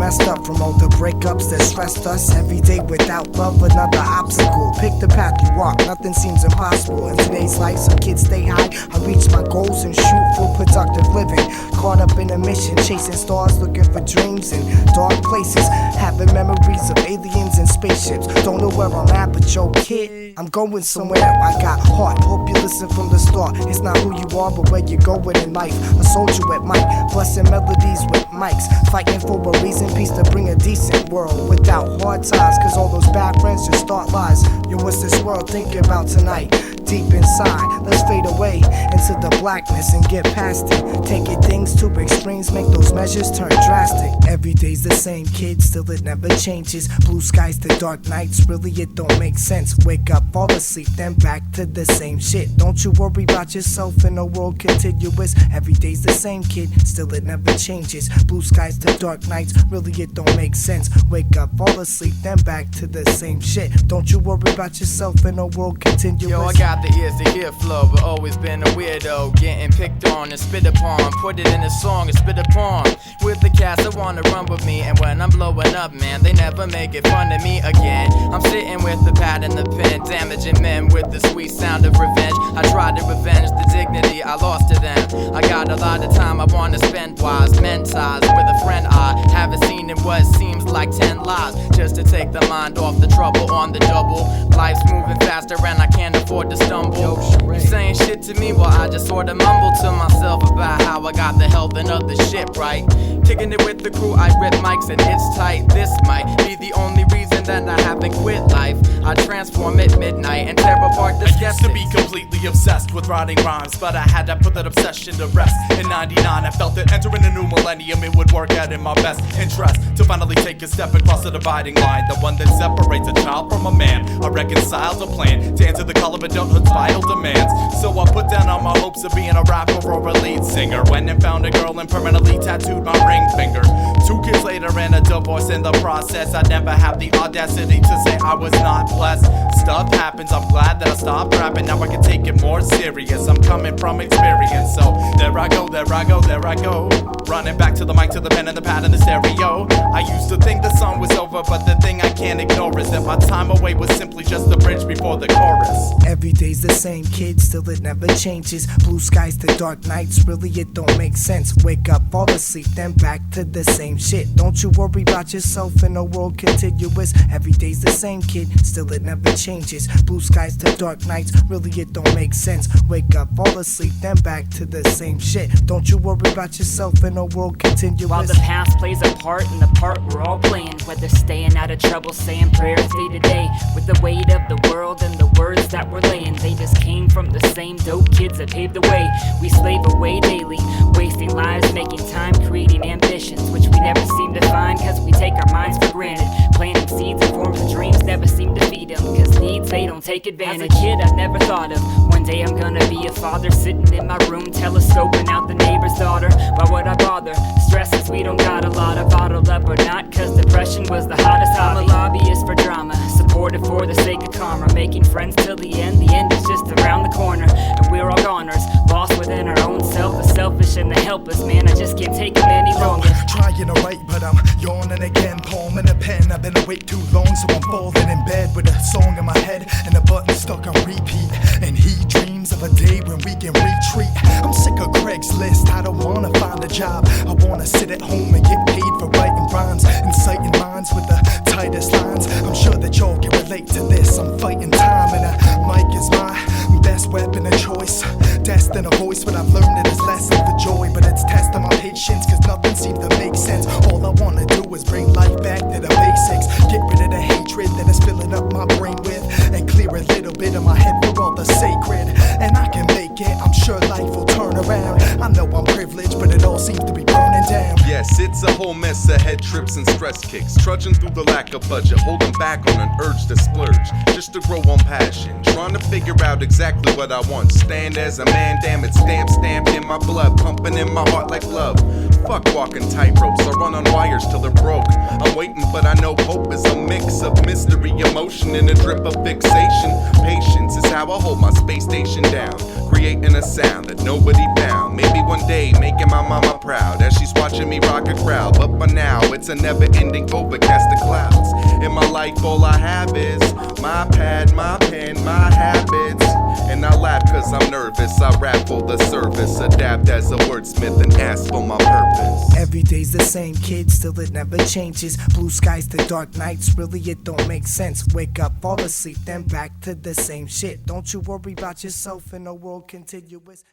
messed up from all the breakups that stressed us. Every day without love, another obstacle. Pick the path you walk, nothing seems impossible. In today's life, some kids stay high. I reach my goals and shoot for productive living. Caught up in a mission, chasing stars, looking for dreams in dark places. Having memories of aliens and spaceships. Don't know where I'm at, but yo kid, I'm going somewhere. I got heart, hope you listen from the start. It's not who you are, but where you're going in life. A soldier with mic, blessing melodies with mics. Fighting for a reason, peace to bring a decent world without hard times. Cause all those bad friends just start lies. Yo, what's this world thinking about tonight? Deep inside, let's fade away into the blackness and get past it. Taking things to extremes, make those measures turn drastic. Every day's the same, kid, still it never changes. Blue skies to dark nights, really it don't make sense. Wake up, fall asleep, then back to the same shit. Don't you worry about yourself in a world continuous. Every day's the same, kid, still it never changes. Blue skies to dark nights, really it don't make sense. Wake up, fall asleep, then back to the same shit. Don't you worry about yourself in a world continuous. Yo, I got the ears to hear flow, but always been a weirdo. Getting picked on and spit upon, put it in a song and spit upon. With the cats that wanna run with me, and when I'm blowing up, man, they never make it fun of me again. I'm sitting with the pad and the pen, damaging men with the sweet sound of revenge. I tried to revenge the dignity I lost to them. I got a lot of time I wanna spend wise, men ties with a friend I haven't seen in what seems like 10 lives, just to take the mind off the trouble on the double. Life's moving faster and I can't afford to stumble. You saying shit to me while I just sorta mumble to myself about how I got the health and other shit right. Kicking it with the crew, I rip mics and it's tight. This might be the only reason that I haven't quit life. I transform at midnight and tear apart the skeptics. I used to be completely obsessed with writing rhymes, but I had to put that obsession to rest. In 99 I felt that entering a new millennium it would work out in my best interest to finally take a step across the dividing line, the one that separates a child from a man. I reconciled a plan to answer the call of adulthood's vital demands. So I put down all my hopes of being a rapper or a lead singer. Went and found a girl and permanently tattooed my ring finger. 2 kids later and a divorce in the process. I never have the audacity to say I was not blessed. Stuff happens, I'm glad that I stopped rapping. Now I can take it more serious. I'm coming from experience. So there I go, there I go, there I go. Running back to the mic, to the pen and the pad and the stereo. I used to think the song was over, but the thing I can't ignore is that my time away was simply just the bridge before the chorus. Every day's the same, kid, still it never changes. Blue skies to dark nights, really it don't make sense. Wake up, fall asleep, then back to the same shit. Don't you worry about yourself in a world continuous. Every day's the same, kid, still it never changes. Blue skies to dark nights, really it don't make sense. Wake up, fall asleep, then back to the same shit. Don't you worry about yourself in a world continuous. While the past plays a part in the part we're all playing, whether staying out of trouble, saying prayers day to day, with the weight of the world and the words that we're laying, they just came from the same dope kids that paved the way. We slave away daily, wasting lives, making time, creating ambitions, which we never seem to find, cause we take our minds for granted. Planting seeds and forms of dreams never seem to feed them, cause needs they don't take advantage. As a kid I never thought of, one day I'm gonna be a father, sitting in my room telescoping out the neighbor's daughter. Why would I bother? Stresses we don't got a lot of, bottled up or not, cause depression was the hottest hobby. I'm a lobbyist for drama, supportive for the sake of karma, making friends till the end is just around the corner. And we're all goners, lost within our own self, the selfish and the helpless, man, I just can't take it any longer. Trying to write, but I'm yawning again, palm in a pen. I've been awake too long, so I'm falling in bed with a song in my head and a button stuck on repeat. And he dreams of a day when we can retreat. I'm sick of Craigslist, I don't wanna find a job. I wanna sit at home and get paid for writing rhymes, inciting minds with the tightest lines. I'm sure that y'all can relate to this. I'm fighting time and a mic is my best weapon of choice. Destined a voice, but I've learned it is lesson for joy. But it's testing my patience, cause nothing seems to make sense. All I wanna do is bring life back to the basics. Get rid of the hatred that is filling up my brain with, and clear a little bit of my head for all the sacred. And I can make it, I'm sure life will turn around. I know I'm privileged, but it all seems to be burning down. Yes, it's a whole mess of head trips and stress kicks. Trudging through the lack of budget, holding back on an urge to splurge, just to grow on passion. Trying to figure out exactly what I want. Stand as a man, damn it, stamped in my blood, pumping in my heart like love. Fuck walking tightropes, I run on wires till they're broke. I'm waiting, but I know hope is a mix of mystery, emotion, and a drip of fixation. Patience is how I hold my space station down. creating a sound that nobody found. Maybe one day making my mama proud as she's watching me rock a crowd. But for now, it's a never-ending overcast of clouds. In my life, all I have is my pad, my pen, my habits. And I laugh cause I'm nervous. I rap for the service, adapt as a wordsmith and ask for my purpose. Every day's the same, kid, still it never changes. Blue skies to dark nights, really it don't make sense. Wake up, fall asleep, then back to the same shit. Don't you worry about yourself in a world continuous.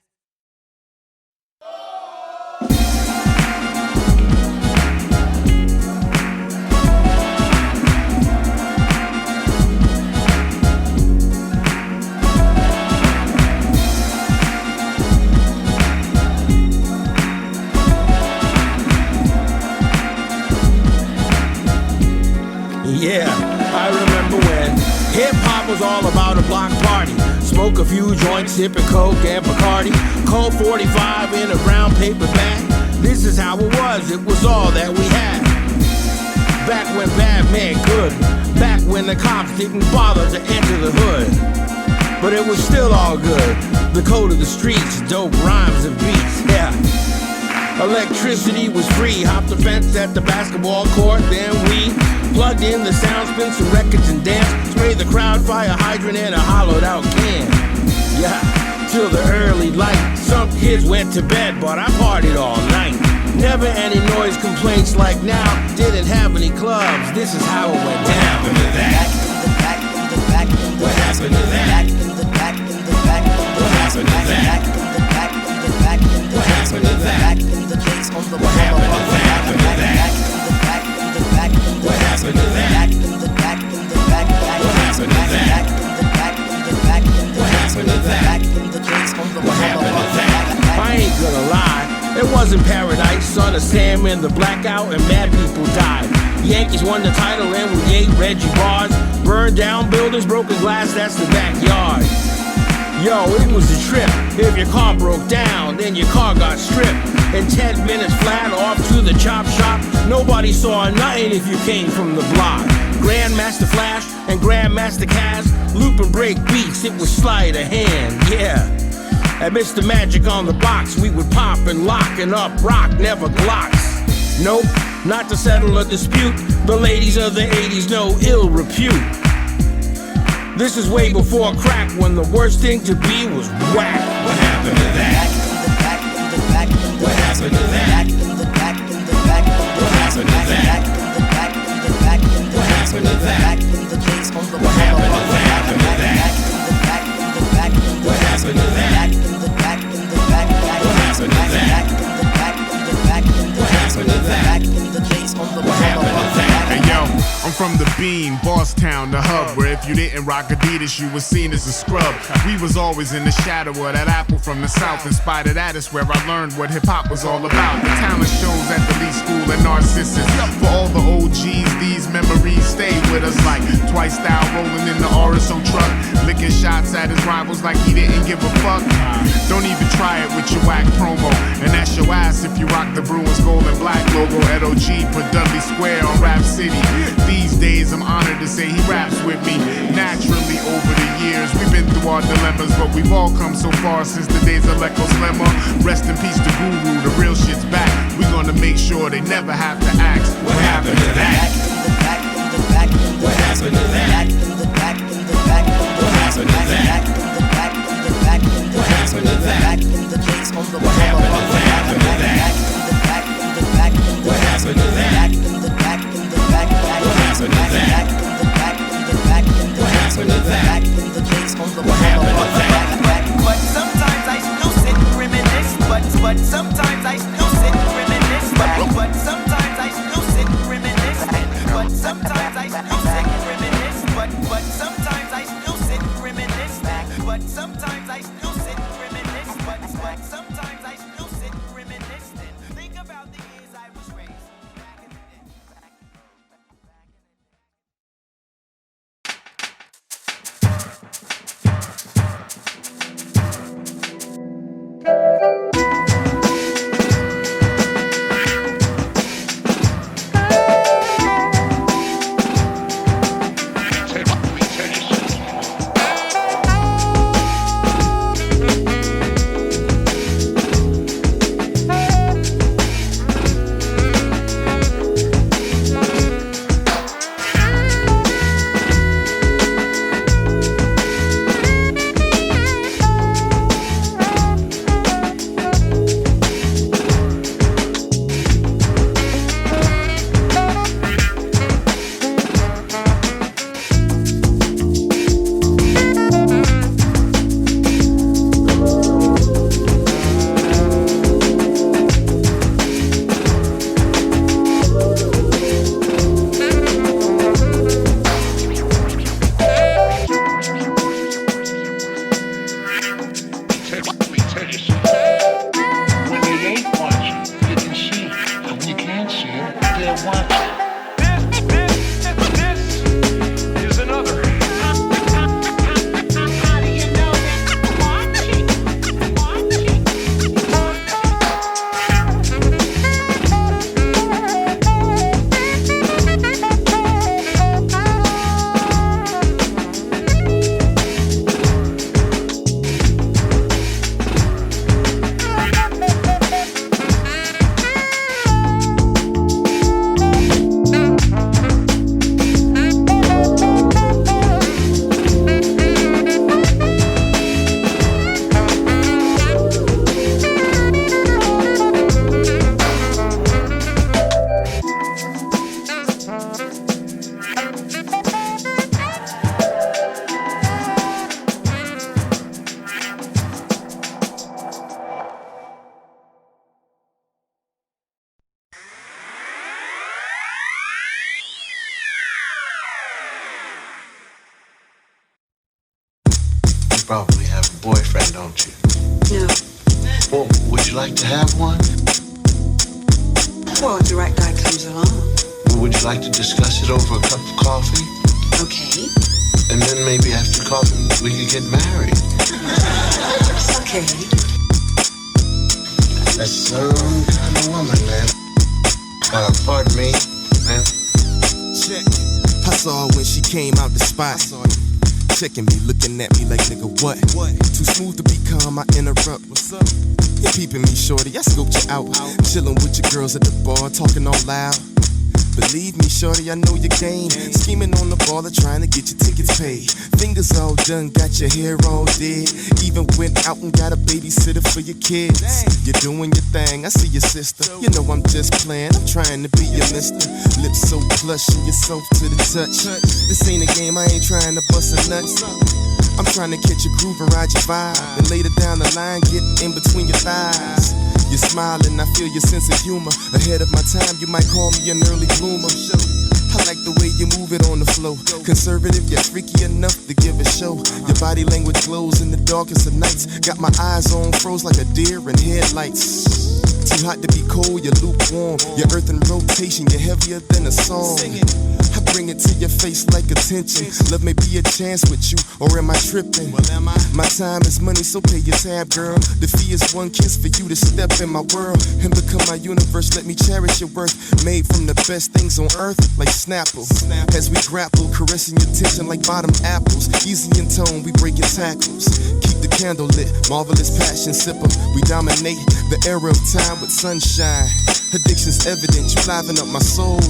Yeah, I remember when hip-hop was all about a block party. Smoke a few joints, sipping Coke and Bacardi. Cold 45 in a brown paper bag. This is how it was all that we had. Back when bad men could. Back when the cops didn't bother to enter the hood. But it was still all good. The code of the streets, dope rhymes and beats, yeah. Electricity was free, hopped the fence at the basketball court, then we plugged in the sound, spin some records and dance, sprayed the crowd, fire hydrant and a hollowed out can. Yeah, till the early light, some kids went to bed, but I partied all night. Never any noise complaints like now, didn't have any clubs, this is how it went down. What happened to that? What happened to that? What happened to that? What happened to that? What happened to that? What happened to that? What happened to that? What happened to that? I ain't gonna lie, it wasn't paradise. Son of Sam in the blackout and mad people died. Yankees won the title and we ate Reggie bars. Burned down buildings, broken glass, that's the backyard. Yo, it was a trip. If your car broke down, then your car got stripped. In 10 minutes flat off to the chop shop. Nobody saw nothing if you came from the block. Grandmaster Flash and Grandmaster Kaz, loop and break beats, it was sleight of hand, yeah. At Mr. Magic on the box, we would pop and lock and up rock, never Glocks. Nope, not to settle a dispute. The ladies of the 80s know ill repute. This is way before crack, when the worst thing to be was whack. What happened to that? What happened to that? What happened to that? What happened to that? What happened to that? What happened to that? What happened to that? What happened to that? Hey yo, I'm from the Bean, Boss Town, the hub, where if you didn't rock Adidas, you was seen as a scrub. We was always in the shadow of that apple from the south. In spite of that, it's where I learned what hip-hop was all about. The talent shows at the Lee School and Narcissus. For all the OGs, these memories stay with us like Twice Style rolling in the RSO truck, licking shots at his rivals like he didn't give a fuck. Don't even try it with your whack promo, and that's your ass if you rock the Bruins gold and black logo at OG, put Dudley Square on Rap City. These days I'm honored to say he raps with me. Naturally over the years we've been through our dilemmas, but we've all come so far since the days of Lecco Slemmer. Rest in peace to Guru, the real shit's back. We're gonna make sure they never have to ask, what happened to that? What happened to that? What happened to that? What happened to that? What happened to that? What happened to that? What happened to that? What happened to that? But sometimes I still sit and reminisce. But sometimes I still sit and reminisce. But sometimes I still sit and reminisce. But sometimes I still sit and reminisce. But sometimes I still sit and reminisce. But sometimes I still sit and reminisce. But sometimes When they ain't watching, you can see. And when you can't see it, they're watching. This is another. How do you know they're watching? Probably have a boyfriend, don't you? No. Well, would you like to have one? Well, if the right guy comes along. Would you like to discuss it over a cup of coffee? Okay. And then maybe after coffee we could get married. Okay. That's some kind of woman, man. Pardon me, man. Check. I saw her when she came out the spot. Checking me, looking at me like, nigga, what? Too smooth to be calm, I interrupt. What's up? You peeping me, shorty, I scoped you out. Chilling with your girls at the bar, talking all loud. Believe me, shorty, I know your game. Scheming on the baller, trying to get your tickets paid. Fingers all done, got your hair all dead. Even went out and got a babysitter for your kids. You're doing your thing, I see your sister. You know I'm just playing, I'm trying to be your mister. Lips so plush and you're soft to the touch. This ain't a game, I ain't trying to bust a nuts. I'm trying to catch a groove and ride your vibe. Then later down the line, get in between your thighs. You're smiling, I feel your sense of humor. Ahead of my time, you might call me an early bloomer. I like the way you move it on the flow. Conservative yet freaky enough to give a show. Your body language glows in the darkest of nights. Got my eyes on froze like a deer in headlights. Too hot to be cold, you're lukewarm. Your earth in rotation, you're heavier than a song. I bring it to your face like attention. Love may be a chance with you, or am I tripping? My time is money, so pay your tab, girl. The fee is one kiss for you to step in my world and become my universe. Let me cherish your worth. Made from the best things on earth, like Snapple. As we grapple, caressing your tension like bottom apples. Easy in tone, we breaking tackles. Keep the candle lit, marvelous passion sipper. We dominate the era of time with sunshine. Addiction's evident, you liven up my soul.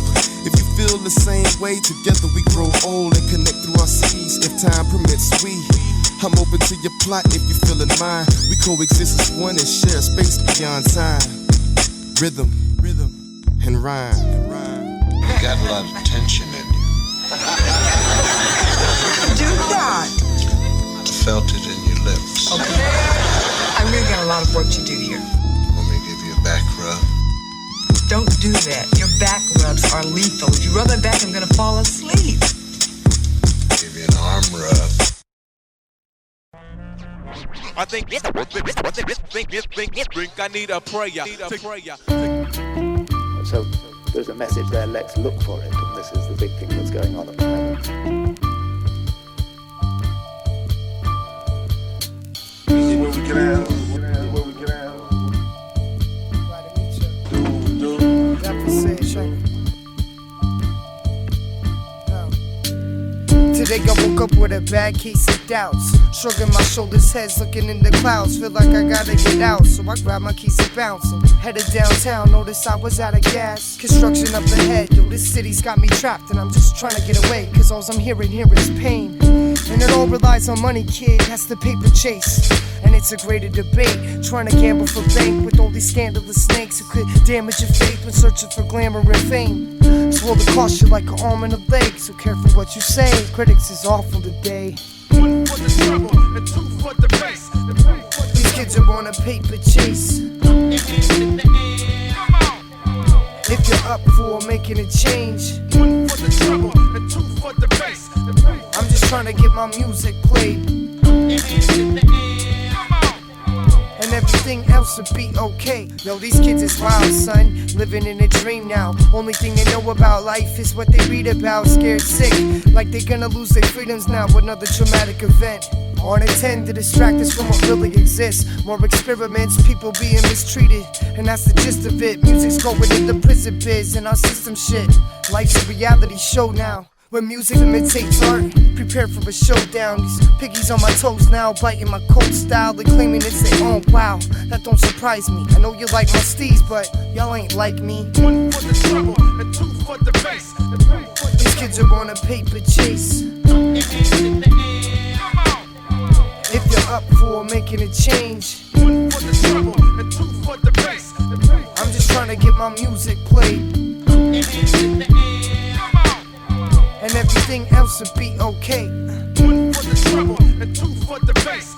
If you feel the same way, together we grow old and connect through our seas. If time permits, I'm open to your plot if you feel it mine. We coexist as one and share space beyond time. Rhythm, and rhyme. You got a lot of tension in you. Do that. I felt it in your lips. Okay. I really got a lot of work to do here. Want me to give you a back rub? Don't do that. Your back rubs are lethal. If you rub it back, I'm gonna fall asleep. Give you an arm rub. I think I need a prayer. So there's a message there, let's look for it, and this is the big thing that's going on at the moment. Where we get out, where we get out. Today I woke up with a bad case of doubts. Shrugging my shoulders, heads looking in the clouds. Feel like I gotta get out, so I grab my keys and bounce. Headed downtown, noticed I was out of gas. Construction up ahead, yo, this city's got me trapped. And I'm just trying to get away, cause all I'm hearing here is pain. And it all relies on money, kid, that's the paper chase. And it's a greater debate, trying to gamble for bank with all these scandalous snakes who could damage your faith when searching for glamour and fame. So will it cost you like an arm and a leg, so careful what you say. Critics is awful today. One for the trouble and two for the race. These kids are on a paper chase. If you're up for making a change, one for the trouble and two for the race. I'm just trying to get my music played. And everything else will be okay. Yo, these kids is wild, son, living in a dream now. Only thing they know about life is what they read about. Scared sick, like they're gonna lose their freedoms now. Another traumatic event on intend to distract us from what really exists. More experiments, people being mistreated, and that's the gist of it. Music's going in the prison biz and our system shit. Life's a reality show now, where music imitates art. Prepare for a showdown. These piggies on my toes now, biting my cold style. They claiming it's their own. Wow, that don't surprise me. I know you like my steez, but y'all ain't like me. One for the trouble and two for the bass. These kids are on a paper chase. If you're up for making a change, one for the trouble and two for the bass. I'm just trying to get my music played, and everything else will be okay. One for the trouble and two for the bass.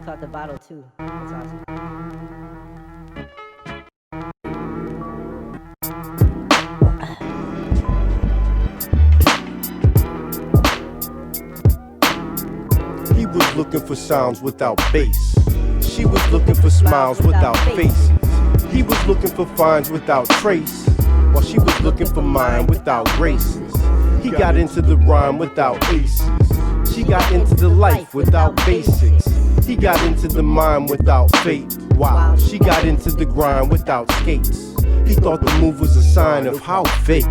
caught the bottle too. That's awesome. He was looking for sounds without bass. She was looking for smiles without faces. He was looking for finds without trace, while she was looking for mine without races. He got into the rhyme without aces. She got into the life without basics. He got into the mind without fate. Wow, she got into the grind without skates. He thought the move was a sign of how fake.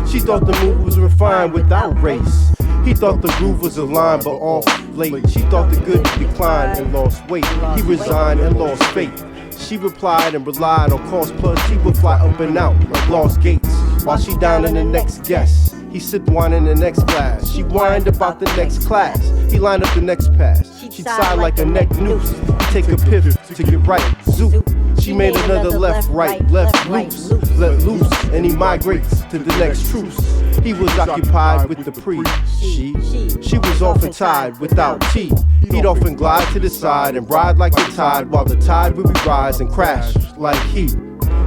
She thought the move was refined without race. He thought the groove was a line but off late. She thought the good declined and lost weight. He resigned and lost faith. She replied and relied on cost plus. He would fly up and out like lost gates while she down in the next guest. He sipped wine in the next glass. She whined about the next class. He lined up the next pass. She'd sigh like a neck noose. He'd take a piff to get right. Zoop. She made another left, right, left, loose. Let loose, and he migrates to the next truce. He was occupied with the priest. She was often tied without tea. He'd often glide to the side and ride like the tide, while the tide would rise and crash like heat.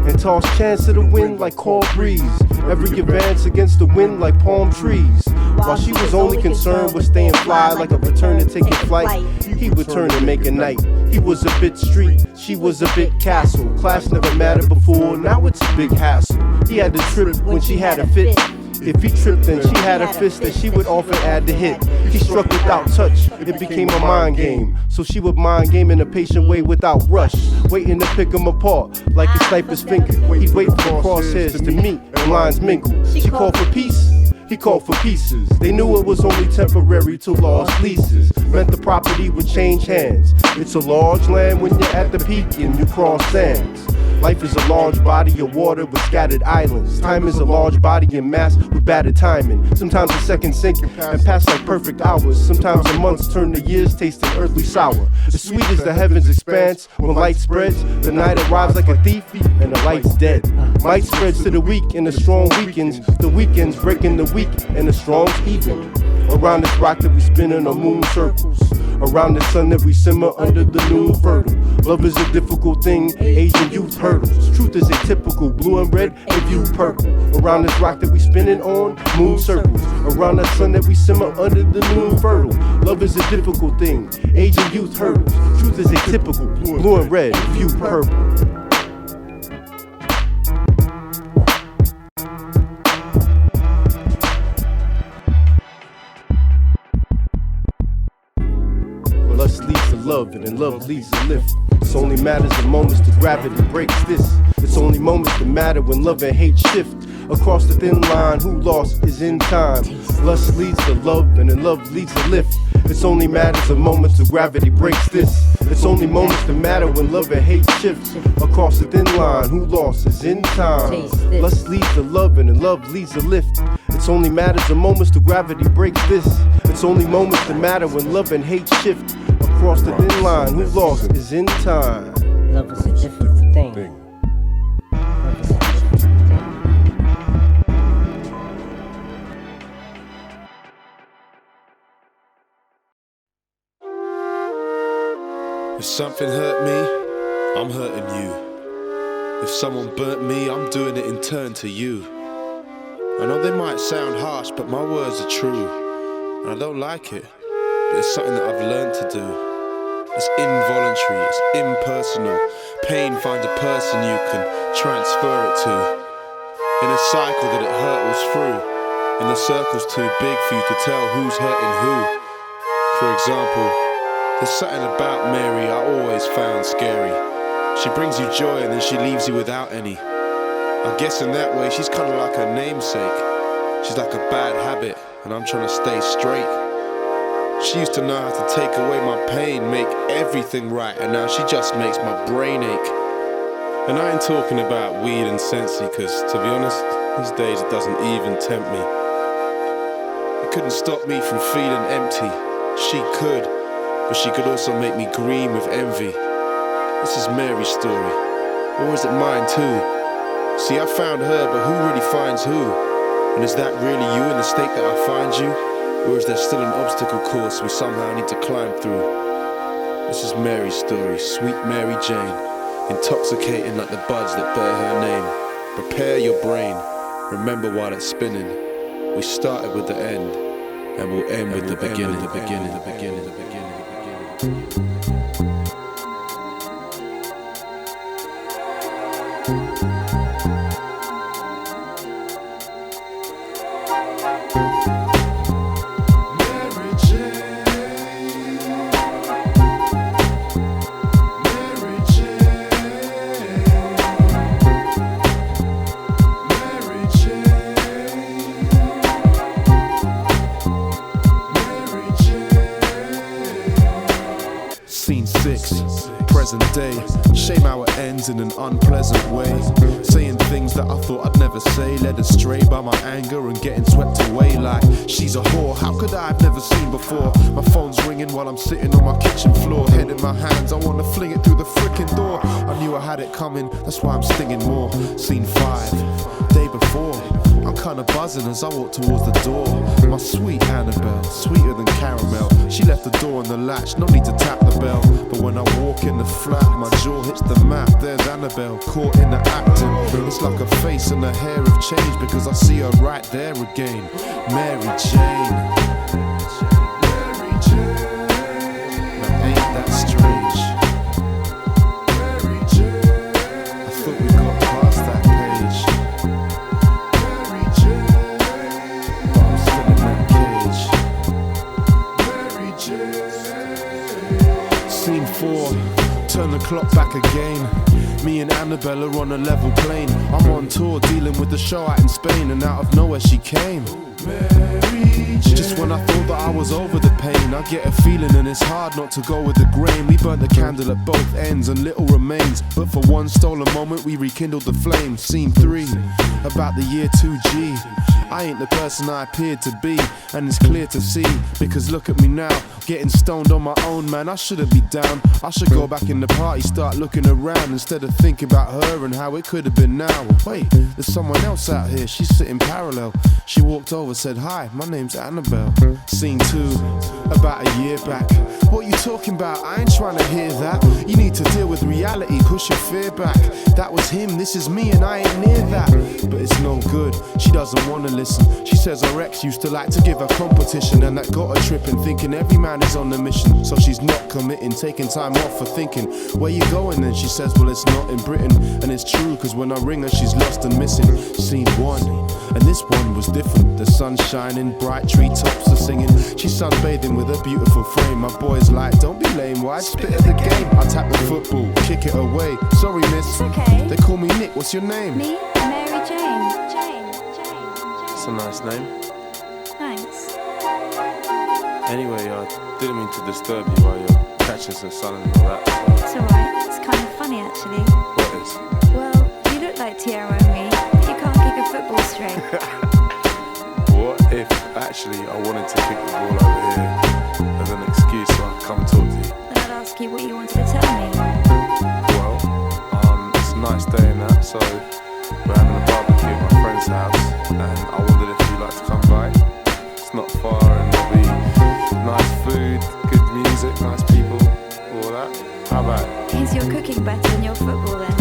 And toss chance to the wind like cold breeze. Every advance against the wind like palm trees. While she was only concerned with staying fly like a return to taking flight, he would turn and make a night. He was a bit street, she was a bit castle. Class never mattered before, now it's a big hassle. He had to trip when she had a fit. If he tripped, then she had a fist that she would often add to hit. He struck without touch, it became a mind game. So she would mind game in a patient way without rush, waiting to pick him apart like a sniper's finger. He'd wait for the crosshairs to meet and lines mingle. She called for peace, he called for pieces. They knew it was only temporary till lost leases meant the property would change hands. It's a large land when you're at the peak and you cross sands. Life is a large body of water with scattered islands. Time is a large body in mass with battered timing. Sometimes a second sink and pass like perfect hours. Sometimes the months turn to years tasting earthly sour. As sweet as the heavens expanse when light spreads, the night arrives like a thief and the light's dead. Light spreads to the weak and the strong weakens. The weekends breaking the weak and the strong's even. Around this rock that we spin in a moon circles. Around the sun that we simmer under the noon fertile. Love is a difficult thing, Asian youth hurdles. Truth is atypical, blue and red and view purple. Around this rock that we spinning on, moon circles. Around the sun that we simmer under the noon fertile. Love is a difficult thing, Asian youth hurdles. Truth is atypical, blue and red and view purple. Lust leads to love, and then love leads to lift. It's only matters of moments till gravity breaks this. It's only moments that matter when love and hate shift. Across the thin line, who lost is in time. Lust leads to love, and then love leads to lift. It's only matters of moments till gravity breaks this. It's only moments that matter when love and hate shift. Across the thin line, who lost is in time. Lust leads to love, and then love leads to lift. It's only matters of moments till gravity breaks this. It's only moments that matter when love and hate shift. Across the thin line, who lost is in time. Love is a different thing. If something hurt me, I'm hurting you. If someone burnt me, I'm doing it in turn to you. I know they might sound harsh, but my words are true. And I don't like it, but it's something that I've learned to do. It's involuntary, it's impersonal. Pain finds a person you can transfer it to. In a cycle that it hurtles through, and the circle's too big for you to tell who's hurting who. For example, there's something about Mary I always found scary. She brings you joy and then she leaves you without any. I guess in that way she's kinda like her namesake. She's like a bad habit and I'm trying to stay straight. She used to know how to take away my pain, make everything right, and now she just makes my brain ache. And I ain't talking about weed and Sensi, cause to be honest, these days it doesn't even tempt me. It couldn't stop me from feeling empty. She could, but she could also make me green with envy. This is Mary's story, or is it mine too? See, I found her, but who really finds who? And is that really you in the state that I find you? Or is there still an obstacle course we somehow need to climb through? This is Mary's story, sweet Mary Jane, intoxicating like the buds that bear her name. Prepare your brain, remember while it's spinning. We started with the end, and we'll end with the beginning, the beginning, the beginning, the beginning, the beginning. present day. Shame how it ends in an unpleasant way. Saying things that I thought I'd never say, led astray by my anger and getting swept away like she's a whore. How could I have never seen before? My phone's ringing while I'm sitting on my kitchen floor. Head in my hands, I wanna fling it through the frickin' door. I knew I had it coming, that's why I'm stinging more. Scene 5, day before. I'm kinda buzzing as I walk towards the door. My sweet Annabelle, sweeter than caramel. She left the door on the latch, no need to tap the bell. But when I walk in the flat, my jaw hits the map. There's Annabelle, caught in the acting. It's like her face and her hair have changed, because I see her right there again. Mary Jane. Now ain't that strange? I thought we got past that page. But I'm still in that cage. Scene 4, turn the clock back again. Me and Annabelle are on a level plane. I'm on tour dealing with the show out in Spain, and out of nowhere she came. Just when I thought that I was over the pain, I get a feeling and it's hard not to go with the grain. We burnt the candle at both ends and little remains, but for one stolen moment we rekindled the flame. Scene 3, about the year 2G. I ain't the person I appeared to be, and it's clear to see, because look at me now, getting stoned on my own, man. I shouldn't be down, I should go back in the party, start looking around instead of thinking about her and how it could have been now. Wait, there's someone else out here, she's sitting parallel. She walked over, said, "Hi, my name's Annabelle." Scene 2, about a year back. What you talking about? I ain't trying to hear that. You need to deal with reality, push your fear back. That was him, this is me, and I ain't near that. But it's no good, she doesn't wanna listen. She says her ex used to like to give her competition, and that got her tripping, thinking every man is on a mission. So she's not committing, taking time off for thinking. Where you going then? She says, well, it's not in Britain. And it's true, cause when I ring her, she's lost and missing. Scene 1, and this one was different. The sun's shining, bright treetops are singing. She's sunbathing with a beautiful frame. My boy's like, don't be lame, why spit at the game? I tap the football, kick it away. Sorry, miss. It's okay. They call me Nick, what's your name? Me? Mary Jane. That's a nice name. Thanks. Anyway, I didn't mean to disturb you while you're catching some sun and all that. It's alright. It's kind of funny, actually. What is? Well, you look like Tiara and me, but you can't kick a football straight. What if actually I wanted to kick the ball over here as an excuse so I could come talk to you? Then I'd ask you what you wanted to tell me. Well, it's a nice day and that, so we're having a barbecue at my friend's house, and I wondered if you'd like to come by. It's not far and there'll be nice food, good music, nice people, all that. How about it? Is your cooking better than your football then?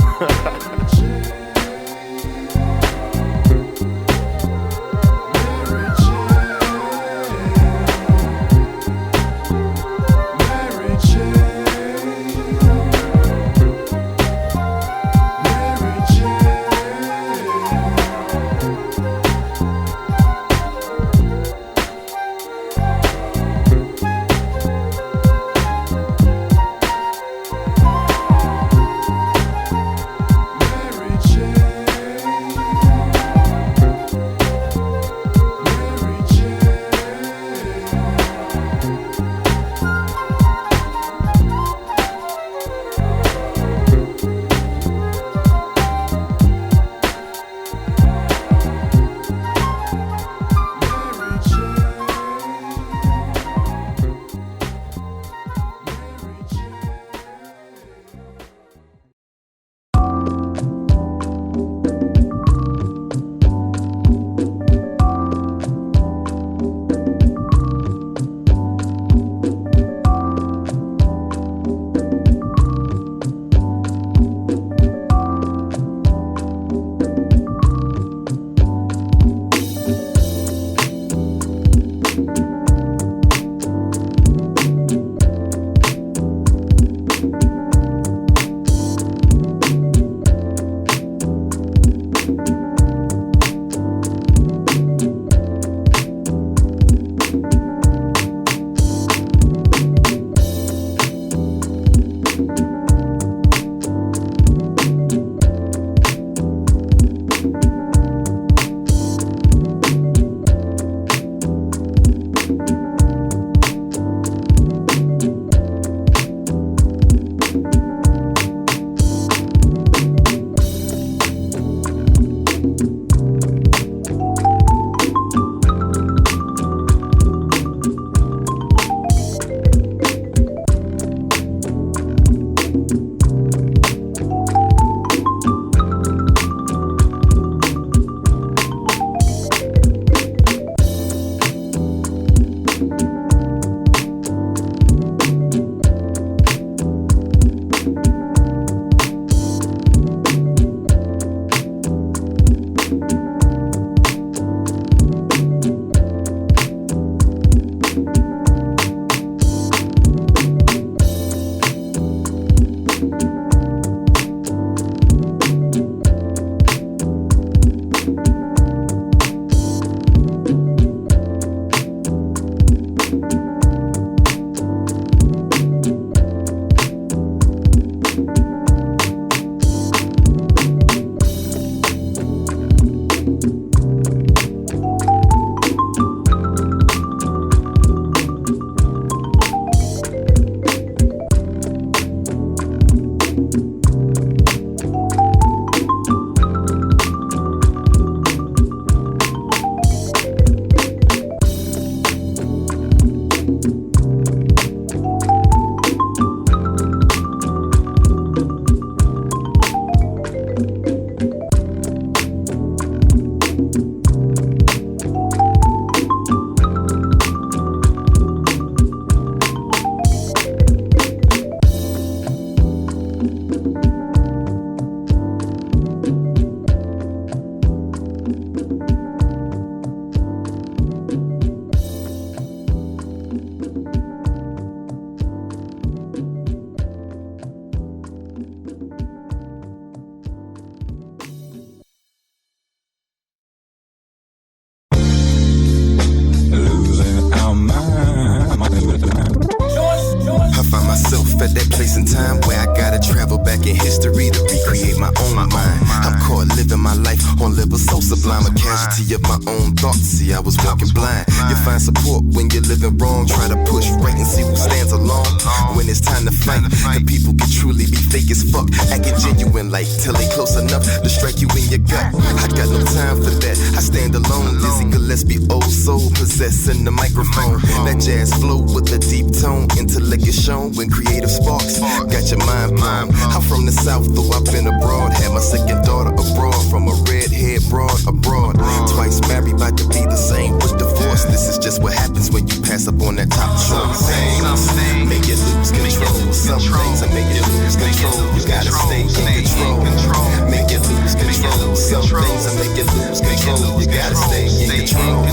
on liver so sublime, a casualty of my own thoughts. See, I was walking blind. You find support when you're living wrong. Try to push right and see who stands alone. When it's time to fight, the people can truly be fake as fuck, acting genuine like till they close enough to strike you in your gut. I got no time for that. I stand alone. Dizzy Gillespie, old soul possessing the microphone. That jazz flow with a deep tone, intellect is shown when creative sparks got your mind blown. I'm from the south, though I've been abroad. Had my second daughter abroad from a redhead broad abroad. Twice married, about to be the same with divorce. This is just what happens when you pass up on that top short thing. Make you lose control. Some things that make you lose control. You gotta stay in control. Make you lose control. Some things that make you lose control. You gotta stay in control.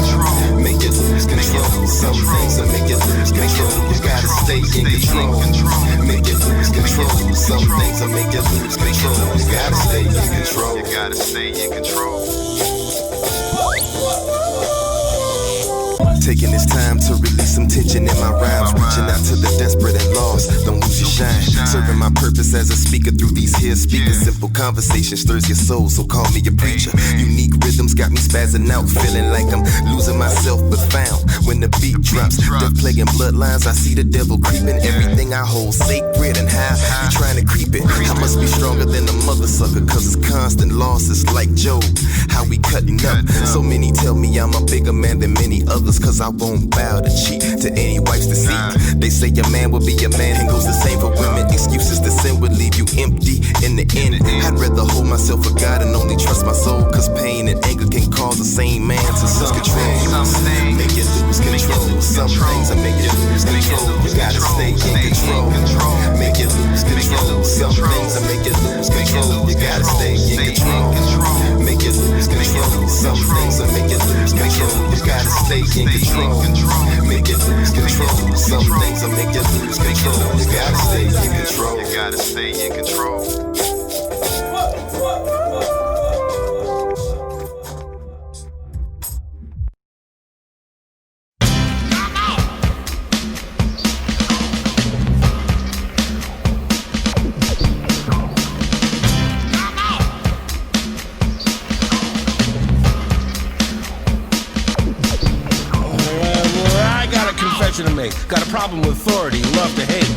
Make you lose control. Some things that make you lose control. You gotta stay in control. Make you lose control. Some things that make you lose control. You gotta stay in control. You gotta stay in control. Taking this time to release some tension in my rhymes, reaching out to the desperate and lost. Don't lose your shine. Serving my purpose as a speaker through these here speakers. Simple conversation stirs your soul, so call me a preacher. Unique rhythms got me spazzing out, feeling like I'm losing myself but found. When the beat drops, death plaguing bloodlines, I see the devil creeping. Everything I hold sacred and how you trying to creep it. I must be stronger than a mother sucker, cause it's constant losses like Job. How we cutting up. So many tell me I'm a bigger man than many others, cause I won't bow to cheat to any wife's deceit. They say a man will be a man, and goes the same for women. Excuses to sin would leave you empty in the end. I'd rather hold myself for God and only trust my soul, cause pain and anger can cause the same man to lose control. Make you lose control. Some things that make you lose control. You gotta stay in control. Make you lose control. Some things that make you lose control. You gotta stay in control. Make you lose control. Some things that make you lose control. You gotta stay in control. Make you lose control. Some things that make you lose control. You gotta stay in control. You gotta stay in control. To make. Got a problem with authority, love to hate.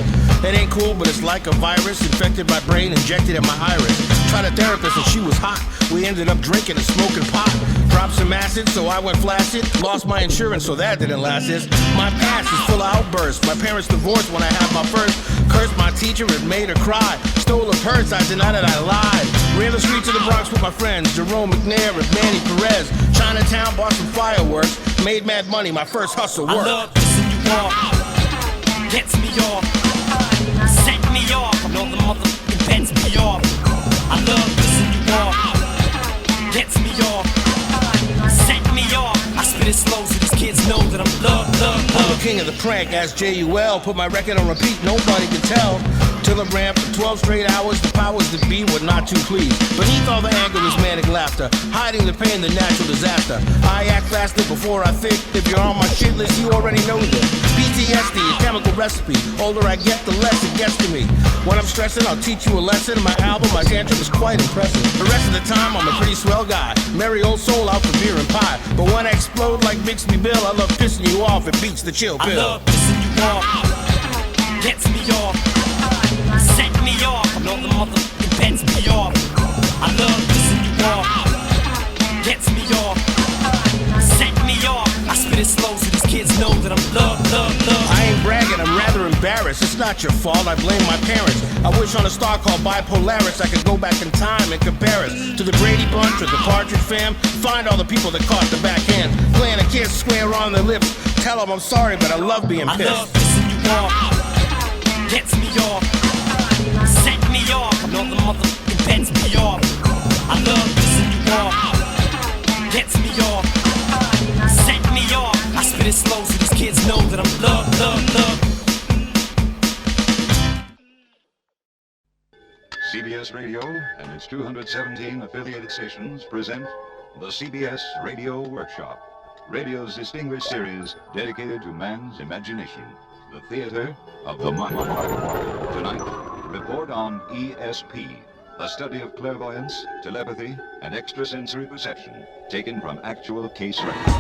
It ain't cool, but it's like a virus. Infected my brain, injected in my iris. Tried a therapist and she was hot. We ended up drinking and smoking pot. Dropped some acid, so I went flaccid. Lost my insurance, so that didn't last this. My past is full of outbursts. My parents divorced when I had my first. Cursed my teacher and made her cry. Stole a purse, I denied that I lied. Ran the streets of the Bronx with my friends. Jerome McNair and Manny Perez. Chinatown, bought some fireworks. Made mad money, my first hustle worked. I love pissing you off. Gets me off. Set me off. I know the motherfucking bends me off. I love pissing you off. Gets me off. Set me off. I spit it slow so these kids know that I'm love. I'm the king of the prank, ask JUL. Put my record on repeat, nobody can tell. Till it ran for 12 straight hours, the powers that be were not too pleased. Beneath all the anger is manic laughter, hiding the pain, the natural disaster. I act faster before I think. If you're on my shit list, you already know this. PTSD, a chemical recipe. Older I get, the less it gets to me. When I'm stressing, I'll teach you a lesson. My album, my tantrum is quite impressive. The rest of the time, I'm a pretty swell guy. Merry old soul out for beer and pie. But when I explode like Bixby Bill, I love pissing you off. It beats the chill pill. I love pissing you off. Gets me off. Set me off. I know the motherfucking bends me off. I love pissing you off. Gets me off. Set me off. I spit it slow so these kids know that I'm love. I ain't bragging, I'm rather embarrassed. It's not your fault, I blame my parents. I wish on a star called Bipolaris I could go back in time and compare us to the Brady Bunch or the Partridge Fam. Find all the people that caught the backhand, playing a kiss square on their lips. Tell them I'm sorry, but I love being pissed. I love pissing you off. Gets me off. Set me off. I know the motherfucking bends me off. I love pissing you off. Gets me off. Set me off. I spit it slow so these kids know that I'm love. CBS Radio and its 217 affiliated stations present the CBS Radio Workshop, radio's distinguished series dedicated to man's imagination, the theater of the mind. Tonight, report on ESP, a study of clairvoyance, telepathy, and extrasensory perception, taken from actual case records.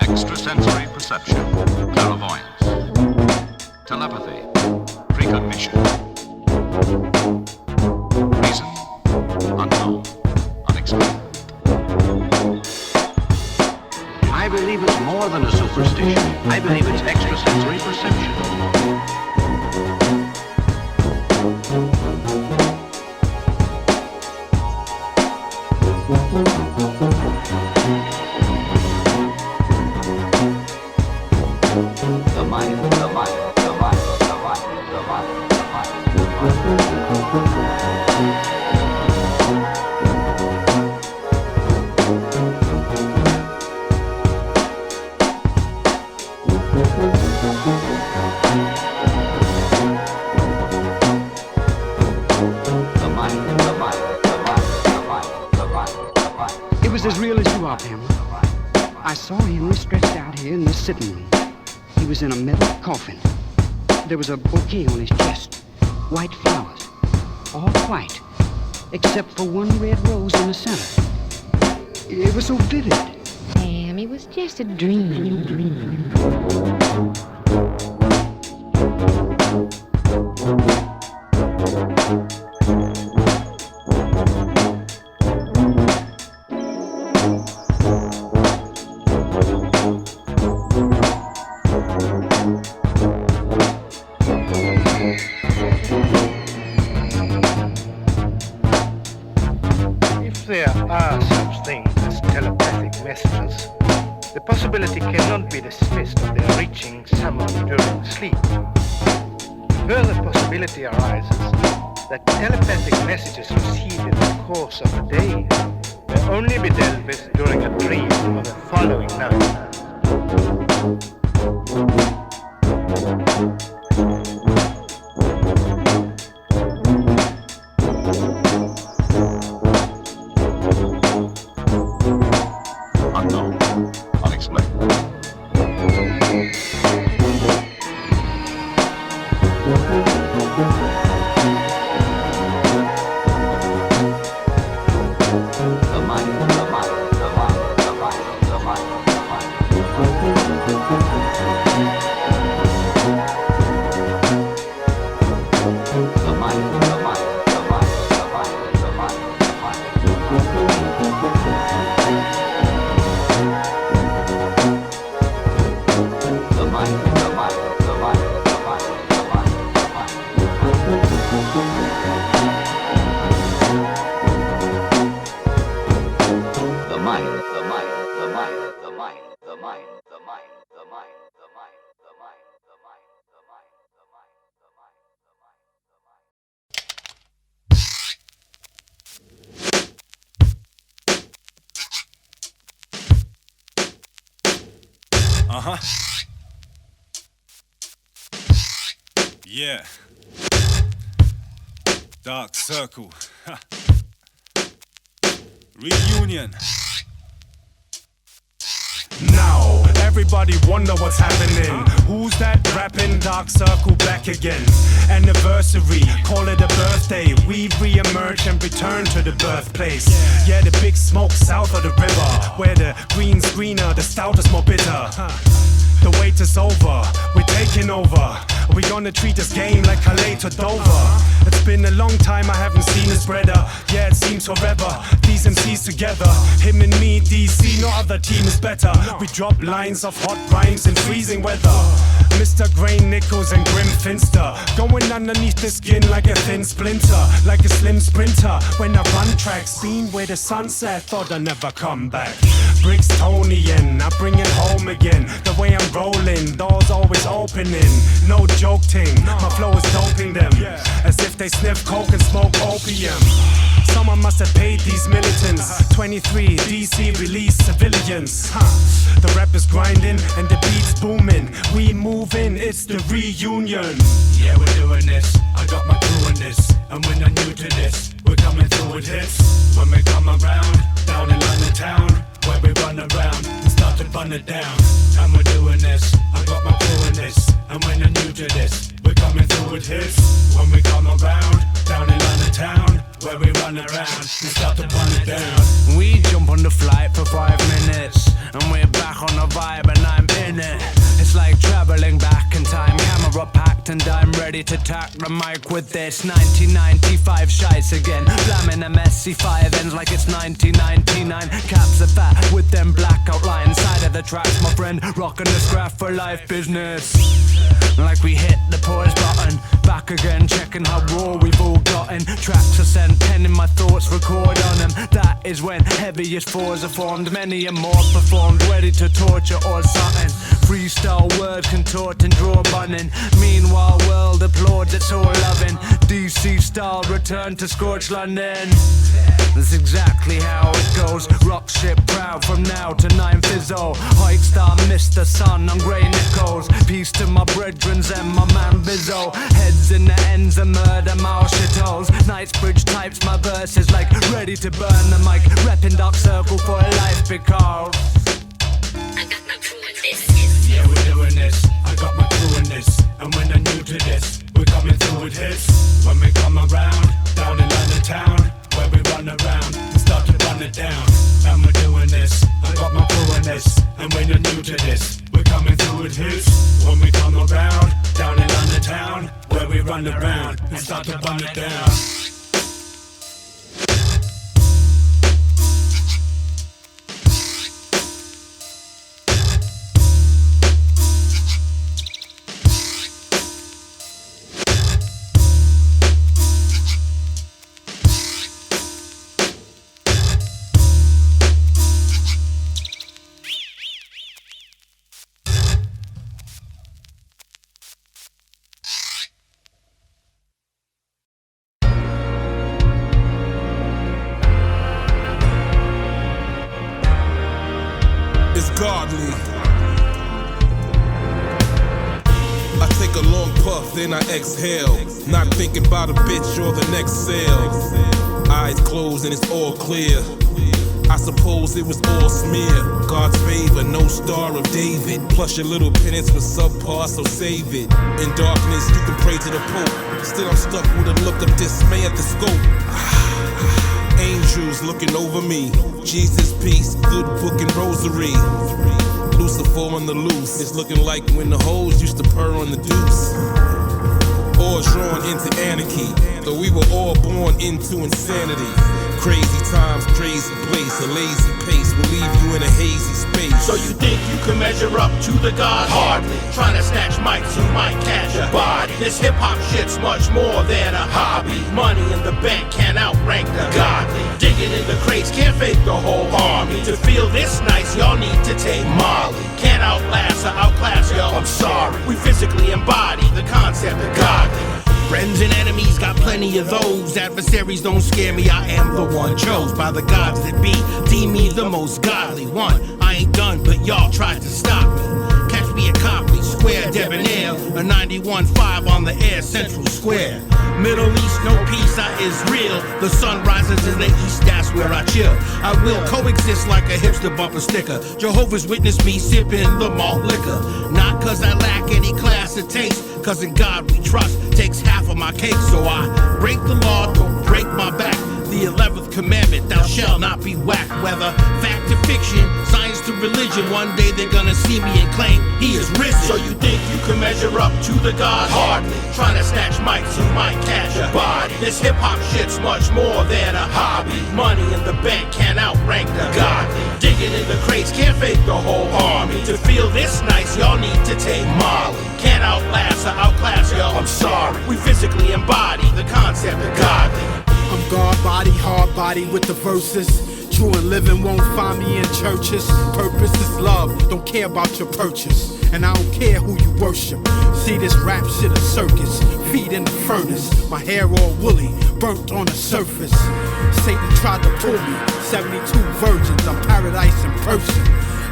Extrasensory perception, clairvoyance, telepathy, precognition, reason, unknown, unexplained. I believe it's more than a superstition. I believe it's extrasensory perception. It was as real as you are, Pamela. I saw Henry stretched out here in this sitting room. He was in a metal coffin. There was a bouquet on his chest. White flowers. All white. Except for one red rose in the center. It was so vivid. Pam, it was just a dream. If there are such things as telepathic messages, the possibility cannot be dismissed of their reaching someone during sleep. Further possibility arises that telepathic messages received in the course of a day may only be dealt with during a dream of the following night. Unknown, unexplained. Yeah. Dark Circle. Reunion. Now, everybody wonder what's happening. Who's that rapping? Dark Circle back again. Anniversary, call it a birthday. We re-emerge and return to the birthplace. Yeah, the big smoke south of the river, where the green's greener, the stout is more bitter. The wait is over, we're taking over. We gonna treat this game like Calais to Dover. It's been a long time I haven't seen his brother. Yeah, it seems forever. These MCs together, him and me, DC, no other team is better. We drop lines of hot rhymes in freezing weather. Mr. Grain Nichols and Grim Finster, going underneath the skin like a thin splinter, like a slim sprinter. When I run tracks, seen where the sunset, thought I'd never come back. Bricks Tony-in, I bring it home again. The way I'm rolling, doors always opening. No joke ting, my flow is doping them, as if they sniff coke and smoke opium. Someone must have paid these militants. 23 DC release civilians. The rap is grinding and the beat's booming. We moving, it's the reunion. Yeah, we're doing this. I got my crew in this, and we're not new to this. We're coming through with hits. When we come around, down in London town, where we run around and start to run it down. And we're doing this. I got my crew in this, and we're not new to this. We're coming through with hits. When we come around, down in London town, where we run around and start to run it down. We jump on the flight for 5 minutes, and we're back on the vibe and I'm in it. It's like traveling back in time, camera packed and I'm ready to tack the mic with this 1995 shites again. Blamming a messy 5 ends like it's 1999. Caps are fat with them blackout lines. Side of the tracks, my friend, rocking the scrap for life business. Like we hit the pause button, back again, checking how raw we've all gotten. Tracks are sent, pen in my thoughts, record on them. That is when heaviest fours are formed. Many and more performed, ready to torture or something. Freestyle word contort and draw bunning. Meanwhile, world applauds, it's all loving. DC style return to scorched London. That's exactly how it goes. Rock ship proud from now to 9 Fizzo. Hike star Mr. Sun on Grey Nichols. Peace to my brethren and my man Bizzo. Heads in the ends of murder, mouth shitholes. Knightsbridge types my verses like ready to burn the mic. Reppin' Dark Circle for a life because I got my crew in this. Yeah, we're doing this. I got my crew in this, and we're not new to this. We're coming through with hits. When we come around, down in London town, where we run around and start to run it down. And we're doing this. I got my crew in this, and we're not new to this. We're coming through with hits. When we come around, down in London town, where we run around and start to run it down. Godly. I take a long puff, then I exhale. Not thinking about a bitch or the next sale. Eyes closed and it's all clear. I suppose it was all smear. God's favor, no Star of David. Plus your little penance was subpar, so save it. In darkness, you can pray to the Pope. Still I'm stuck with a look of dismay at the scope. Angels looking over me. Jesus peace, good book and rosary. Lucifer on the loose. It's looking like when the hoes used to purr on the deuce. All drawn into anarchy, though we were all born into insanity. Crazy times, crazy place, a lazy pace will leave you in a hazy space. So you think you can measure up to the gods? Hardly. Trying to snatch mics, you might catch a body. This hip-hop shit's much more than a hobby. Money in the bank can't outrank the godly. Digging in the crates can't fake the whole army. To feel this nice, y'all need to take Molly. Can't outlast or outclass y'all, I'm sorry. We physically embody the concept of godly. Friends and enemies, got plenty of those. Adversaries don't scare me, I am the one chose by the gods that be. Deem me the most godly one. I ain't done, but y'all tried to stop me. Catch me at Copley Square, Debonair, a 91.5 on the air, Central Square. Middle East, no peace, I is real. The sun rises in the east, that's where I chill. I will coexist like a hipster bumper sticker. Jehovah's Witness me sipping the malt liquor. Not cause I lack any class or taste, cause in God we trust takes half of my cake. So I break the law, don't break my back. The 11th commandment, thou shalt not be whacked. Whether fact to fiction, science to religion, one day they're gonna see me and claim he is risen. So you think you can measure up to the God? Hardly. Trying to snatch mics, you might catch a body. This hip-hop shit's much more than a hobby. Money in the bank can't outrank the godly. Digging in the crates can't fake the whole army. To feel this nice, y'all need to take Molly. Can't outlast or outclass y'all, I'm sorry. We physically embody the concept of godly. I'm God body, hard body with the verses. True and living won't find me in churches. Purpose is love, don't care about your purchase. And I don't care who you worship. See this rap shit a circus, feet in the furnace. My hair all woolly, burnt on the surface. Satan tried to pull me, 72 virgins, I'm paradise in person.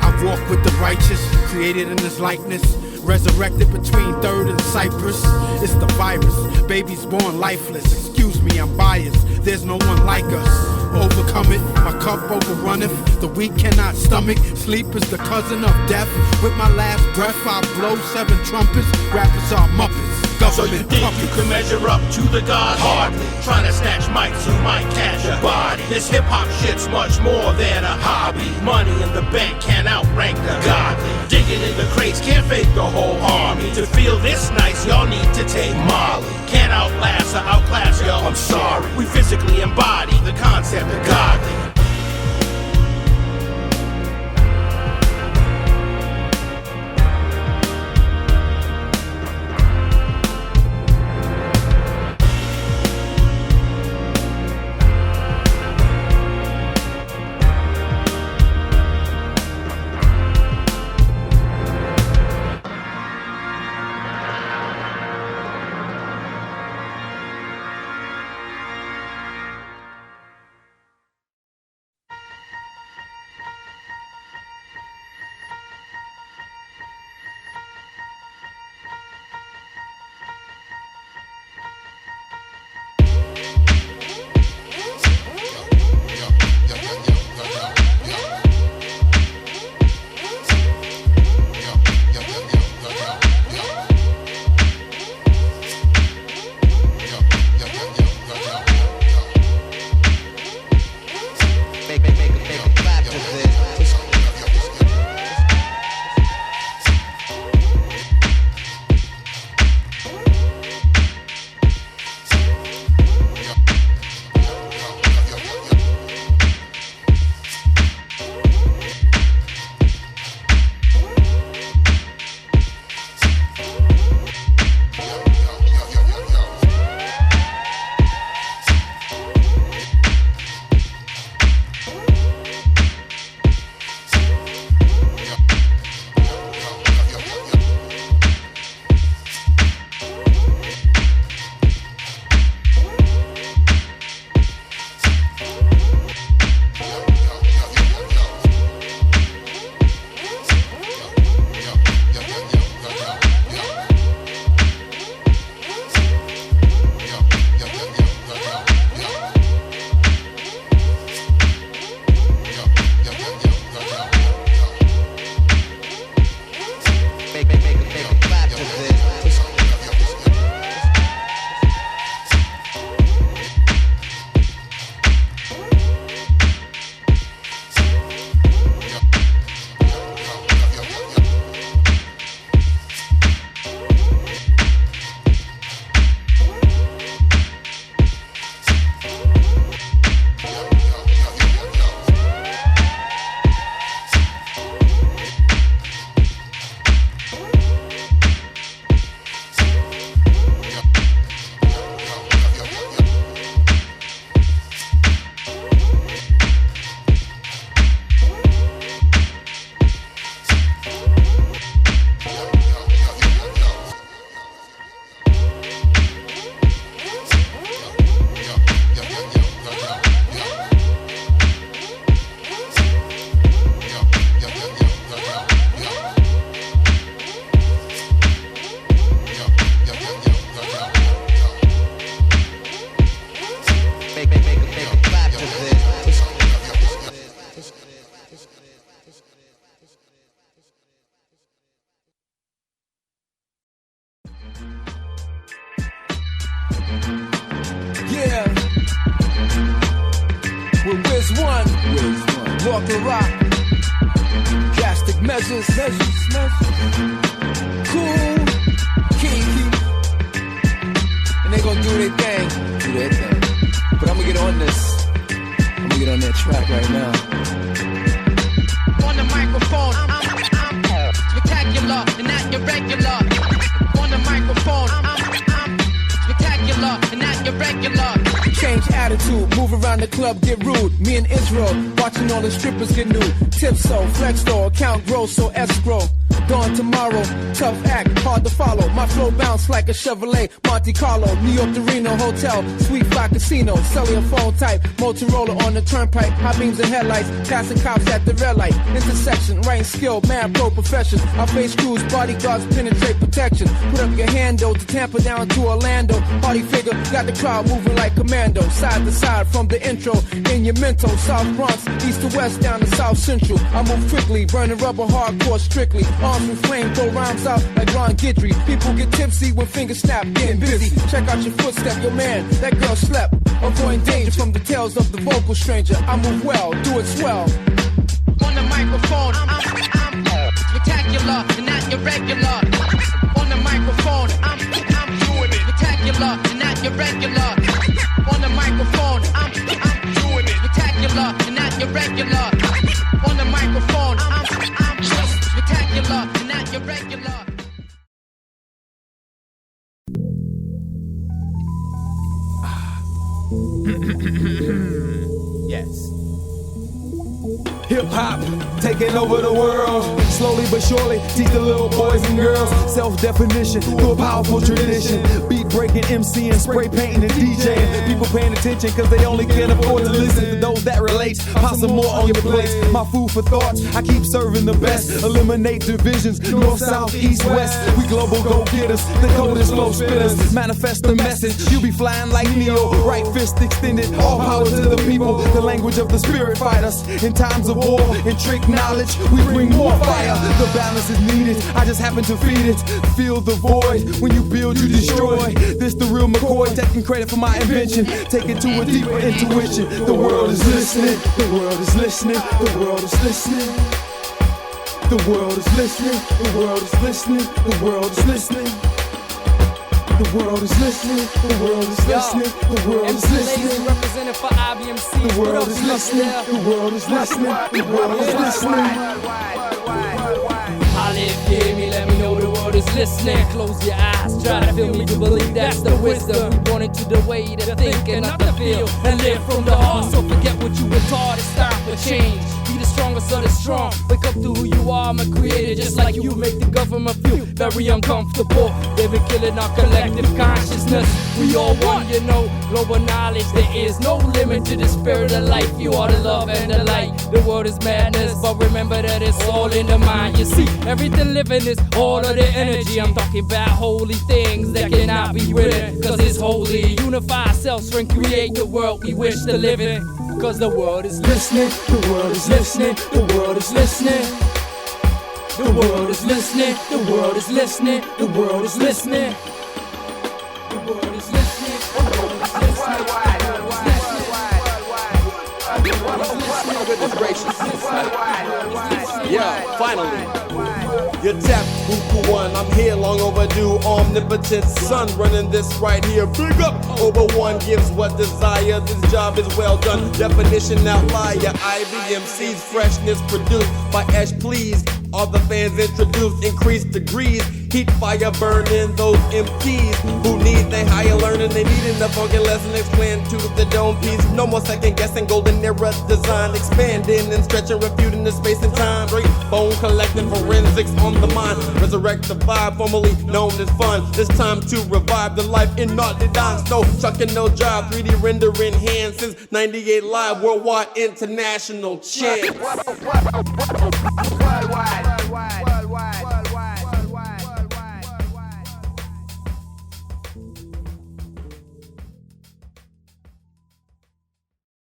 I walk with the righteous, created in his likeness. Resurrected between 3rd and Cyprus. It's the virus, babies born lifeless. Excuse me, I'm biased, there's no one like us. Overcome it, my cup overrunneth. The weak cannot stomach, sleep is the cousin of death. With my last breath, I blow 7 trumpets. Rappers are muppets. So you think you can measure up to the God? Hardly. Trying to snatch mics, you might catch a body. This hip-hop shit's much more than a hobby. Money in the bank can't outrank the godly. Digging in the crates can't fake the whole army. To feel this nice, y'all need to take Molly. Can't outlast or outclass y'all, I'm sorry. We physically embody the concept of godly. Wiz One, Walk the Rock, Drastic Measures, Kool, Key, and they gonna do their thing. But I'ma get on this. I'ma get on that track right now. On the microphone, I'm spectacular and not irregular. On the microphone, I'm spectacular and not irregular. Change attitude, move around the club, get rude. Me and Israel, watching all the strippers get nude. Tip so, flex though, account grow so escrow. Dawn tomorrow, tough act, hard to follow. My flow bounce like a Chevrolet, Monte Carlo, New York to Reno Hotel, Sweet Fly Casino, cellular phone type, Motorola on the turnpike, high beams and headlights, passing cops at the red light, intersection, writing skill, man, pro profession. I face crews, bodyguards, penetrate protection. Put up your hand though, to Tampa down to Orlando. Party figure, got the crowd moving like commando, side to side from the intro, in your mental, South Bronx, east to west down to South Central. I move quickly, burning rubber hardcore strictly. Arms with flame, throw rhymes out like Ron Guidry. People get tipsy when fingers snap, getting busy. Check out your footstep, your man, that girl slept. Avoiding danger from the tales of the vocal stranger. I move well, do it swell. On the microphone, I'm spectacular and not irregular. On the microphone, I'm doing it. Spectacular and not irregular. On the microphone, I'm doing it. Spectacular and not irregular. On the microphone, I'm spectacular and not irregular. Yes. Hip hop taking over the world, slowly but surely. Teach the little boys and girls self-definition through a powerful tradition. Beat breaking, MCing, spray painting, and DJing. People paying attention because they only can afford to listen to those that relate. Pop some more on your plates. My food for thoughts. I keep serving the best. Eliminate divisions. North, south, east, west. We global go-getters. The coldest flow spitters. Manifest the message. You be flying like Neo. Right fist extended. All power to the people. The language of the spirit fight us in times of war and trick knowledge. We bring more fire. The balance is needed. I just happen to feed it. Feel the void. When you build, you destroy. This the real McCoy, taking credit for my invention. Take it to a deeper intuition. The world is listening. The world is listening. The world is listening. The world is listening. The world is listening. The world is listening. The world is listening. The world is listening. The world is listening. Represented for IBMCs. The world is listening. The world is listening. The world is listening. Holla if you hear me, let me know the world is listening. Close your eyes, try to feel me to believe that's the wisdom. We born into the way to think and not to feel, and live from the heart. So forget what you were taught, it's time for change. Be the strongest of the strong. Wake up to who you are, I'm a creator just like you. Make the government feel very uncomfortable. They've been killing our collective consciousness. We all one, you know, global knowledge. There is no limit to the spirit of life. You are the love and the light. The world is madness, but remember that it's all in the mind. You see, everything living is all of the energy. I'm talking about holy things that cannot be written, cause it's holy. Unify ourselves and create the world we wish to live in. Cause the world is listening, the world is listening, the world is listening. The world is listening, the world is listening, the world is listening. The world is listening, the world is listening. Goodness gracious. Yeah, finally. You tap OboOne, I'm here long overdue. Omnipotent son running this right here. Big up! OboOne gives what desire. This job is well done. Definition outlier. IBMCs freshness produced by Ash Please. All the fans introduced increased degrees. Heat fire burning those MPs who need their higher learning. They need enough funky lesson explain to the dome piece. No more second guessing, golden era design. Expanding and stretching, refuting the space and time. Great bone collecting forensics on the mind. Resurrect the vibe formerly known as fun. This time to revive the life in naughty dance. No chucking, no job, 3D rendering hands since 98 live worldwide international champ. Worldwide.